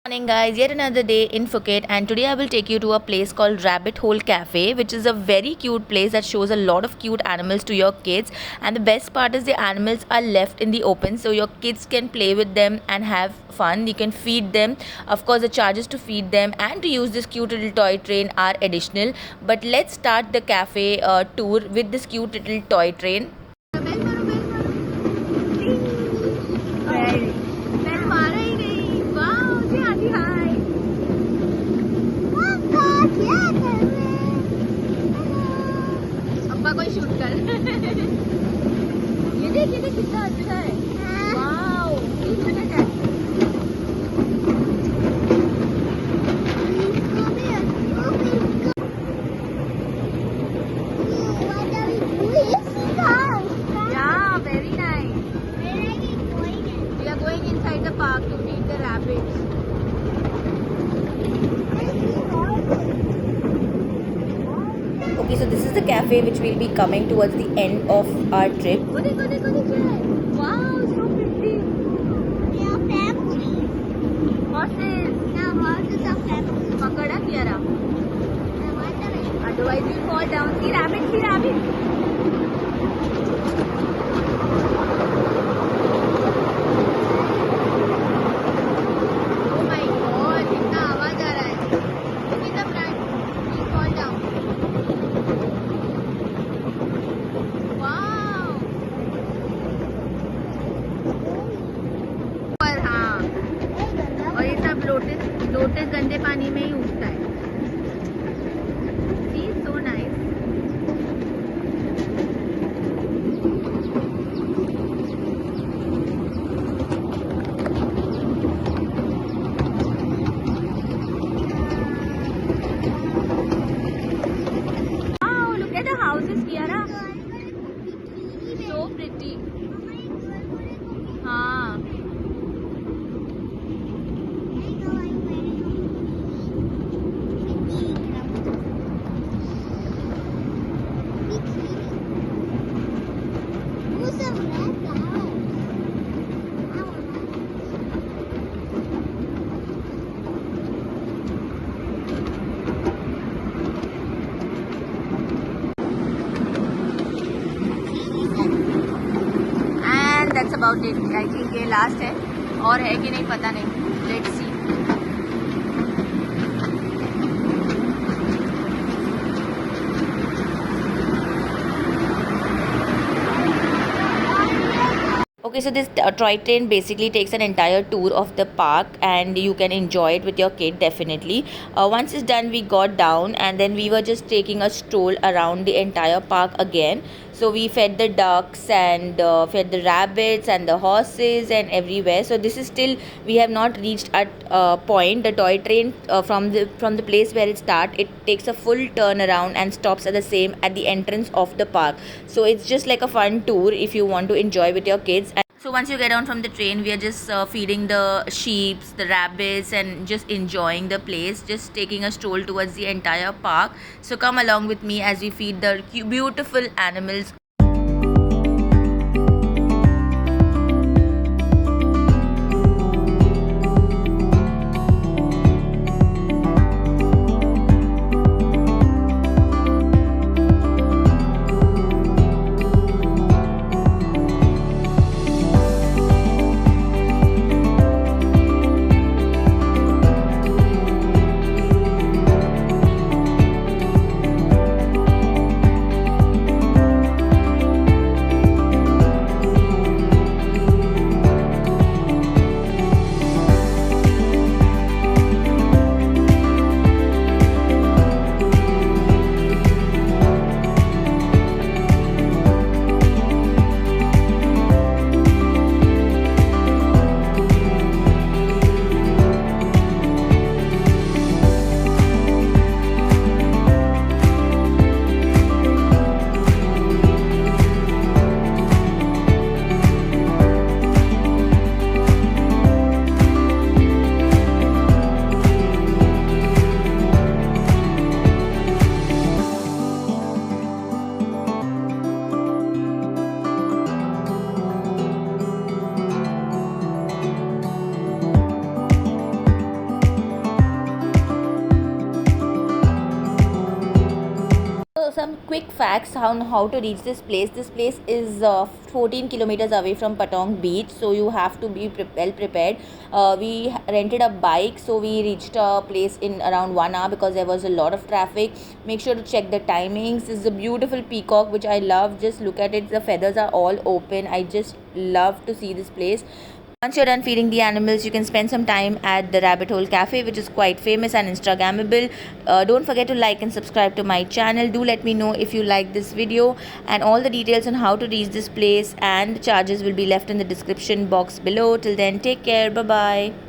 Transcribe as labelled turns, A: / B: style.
A: Morning guys, yet another day in Phuket, and today I will take you to a place called Rabbit Hole Cafe, which is a very cute place that shows a lot of cute animals to your kids. And the best part is the animals are left in the open, so your kids can play with them and have fun. You can feed them. Of course, the charges to feed them and to use this cute little toy train are additional. But let's start the cafe tour with this cute little toy train. अब्बा को ही shoot कर ये देख कितना अच्छा है wow yeah very nice we are going inside the park to feed the rabbits. Okay, so this is the cafe which will be coming towards the end of our trip. Wow, so pretty.
B: They are family.
A: Horses.
B: Now horses are family.
A: Pakada Kiara.
B: Now
A: Otherwise we'll fall down. See rabbit, see rabbit. Oh my god, कितना आवाज आ रहा है. Look in the front. We'll fall down. Wow. पर हाँ और ये सब lotus गंदे पानी में ही उगता है. See, so nice. Wow, look at the houses, Kiara. So pretty. हाँ. And that's about it. I think ये last है और है कि नहीं पता नहीं. Let's see. Okay, so this toy train basically takes an entire tour of the park and you can enjoy it with your kid definitely. Once it's done, we got down and then we were just taking a stroll around the entire park again. So we fed the ducks and fed the rabbits and the horses and everywhere. So this is still, we have not reached at point. The toy train from the place where it starts, it takes a full turn around and stops at the same at the entrance of the park. So it's just like a fun tour if you want to enjoy with your kids. So once you get down from the train, we are just feeding the sheep, the rabbits and just enjoying the place, just taking a stroll towards the entire park. So come along with me as we feed the beautiful animals. quick facts on how to reach this place. This place is 14 kilometers away from Patong Beach, so you have to be well prepared. We rented a bike, so we reached a place in around 1 hour because there was a lot of traffic. Make sure to check the timings. This is a beautiful peacock which I love. Just look at it, the feathers are all open. I just love to see this place. Once you're done feeding the animals, you can spend some time at the Rabbit Hole Cafe, which is quite famous and Instagrammable. Don't forget to like and subscribe to my channel. Do let me know if you like this video, and all the details on how to reach this place and the charges will be left in the description box below. Till then, take care. Bye bye.